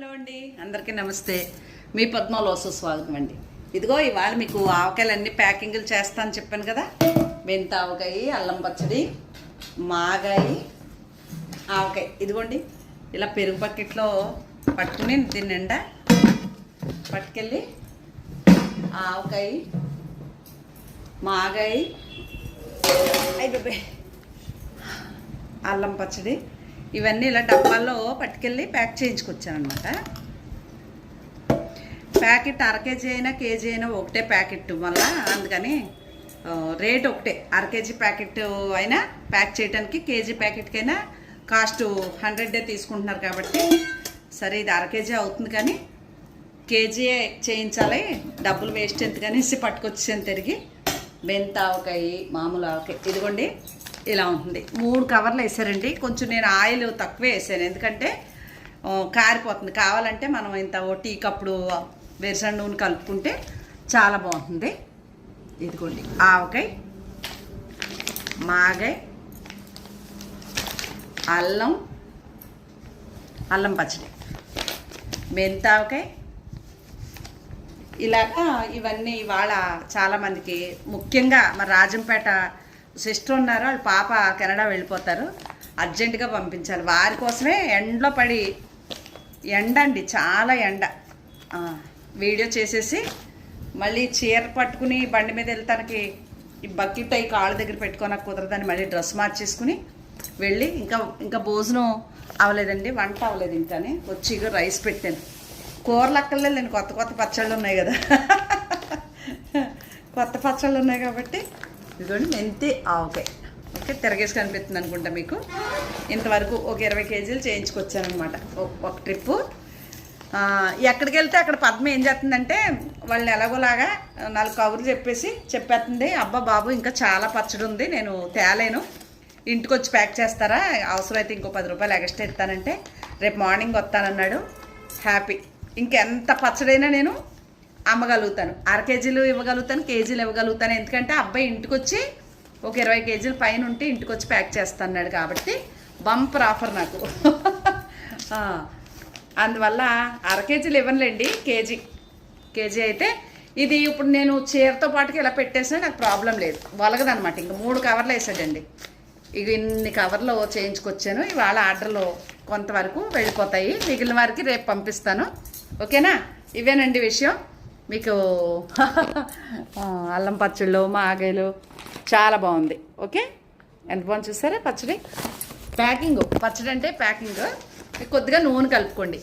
Hello అండి, అందరికీ నమస్తే. మీ పద్మలో సుస్వాగతం అండి. ఇదిగో ఇవాళ మీకు ఆవకాయలన్నీ ప్యాకింగ్లు చేస్తాను చెప్పాను కదా. మెంత ఆవకాయ, అల్లం పచ్చడి, మాగాయ, ఆవకాయ. ఇదిగోండి ఇలా పెరుగు బకెట్లో పట్టుకుని దీని నిండా పట్టుకెళ్ళి ఆవకాయ, మాగాయ, అల్లం పచ్చడి ఇవన్నీ ఇలా డబ్బాల్లో పట్టుకెళ్ళి ప్యాక్ చేయించుకొచ్చాను అనమాట. ప్యాకెట్ అరకేజీ అయినా కేజీ అయినా ఒకటే ప్యాకెట్ వల్ల అందుకని రేట్ ఒకటే. అరకేజీ ప్యాకెట్ అయినా ప్యాక్ చేయడానికి కేజీ ప్యాకెట్కైనా కాస్ట్ 100 తీసుకుంటున్నారు కాబట్టి సరే ఇది అరకేజీ అవుతుంది కానీ కేజీ చేయించాలి, డబ్బులు వేస్ట్ ఎందుకనేసి పట్టుకొచ్చాను తిరిగి. మెంత ఆవకాయ, మామూలు ఆవకాయ. ఇదిగోండి ఇలా ఉంటుంది. 3 కవర్లు వేసారండి. కొంచెం నేను ఆయిల్ తక్కువే వేసాను ఎందుకంటే కారిపోతుంది. కావాలంటే మనం ఇంత టీ కప్పుడు వేరుశనగ నూనె కలుపుకుంటే చాలా బాగుంటుంది. ఇదిగోండి ఆవకాయ, మాగాయ, అల్లం పచ్చడి, మెంతావకాయ. ఇలాగా ఇవన్నీ ఇవాళ చాలామందికి, ముఖ్యంగా మరి రాజంపేట సిస్టర్ ఉన్నారు, వాళ్ళ పాప కెనడా వెళ్ళిపోతారు, అర్జెంటుగా పంపించాలి. వారి కోసమే ఎండలో పడి, ఎండ అండి చాలా ఎండ, వీడియో చేసేసి మళ్ళీ చీర పట్టుకుని బండి మీద వెళ్తానికి ఈ బకెట్ అయి కాళ్ళ దగ్గర పెట్టుకోనకు కుదరదని మళ్ళీ డ్రెస్ మార్చేసుకుని వెళ్ళి ఇంకా భోజనం అవ్వలేదండి, వంట అవ్వలేదు. ఇంకానే వచ్చి రైస్ పెట్టాను. కూరలు అక్కర్లేదు, నేను కొత్త పచ్చళ్ళు ఉన్నాయి కదా కొత్త పచ్చళ్ళు ఉన్నాయి కాబట్టి ఇదిగోండి మెంతి ఆవకాయ. ఓకే, తిరగేసి కనిపిస్తుంది అనుకుంటా మీకు. ఇంతవరకు ఒక 20 కేజీలు చేయించుకొచ్చాను అనమాట ఒక ట్రిప్పు. ఎక్కడికి వెళ్తే అక్కడ పద్మ ఏం చేస్తుందంటే వాళ్ళని ఎలాగోలాగా 4 కబుర్లు చెప్పేస్తుంది. అబ్బా బాబు ఇంకా చాలా పచ్చడి ఉంది, నేను తేలేను, ఇంటికి వచ్చి ప్యాక్ చేస్తారా, అవసరమైతే ఇంకో 10 రూపాయలు ఎక్స్ట్రా ఇస్తానంటే రేపు మార్నింగ్ వస్తానన్నాడు. హ్యాపీ. ఇంకెంత పచ్చడైనా నేను అమ్మగలుగుతాను, అరకేజీలు ఇవ్వగలుగుతాను, కేజీలు ఇవ్వగలుగుతాను. ఎందుకంటే అబ్బాయి ఇంటికి వచ్చి ఒక 20 కేజీలు పైన ఉంటే ఇంటికి వచ్చి ప్యాక్ చేస్తాన్నాడు కాబట్టి బంపర్ ఆఫర్ నాకు. అందువల్ల అరకేజీలు ఇవ్వనులేండి, కేజీ అయితే ఇది ఇప్పుడు నేను చీరతో పాటుగా ఇలా పెట్టేసినా నాకు ప్రాబ్లం లేదు, వలగదనమాట. ఇంక 3 కవర్లు వేసాడండి. ఇక ఇన్ని కవర్లు చేయించుకొచ్చాను. ఇవాళ ఆర్డర్లో కొంతవరకు వెళ్ళిపోతాయి, మిగిలిన వారికి రేపు పంపిస్తాను. ఓకేనా? ఇవేనండి విషయం. మీకు అల్లం పచ్చళ్ళు, మాగాయలు చాలా బాగుంది. ఓకే, ఎంత బాగుంది చూసారా పచ్చడి. పచ్చడి అంటే ప్యాకింగ్ కొద్దిగా నూనె కలుపుకోండి.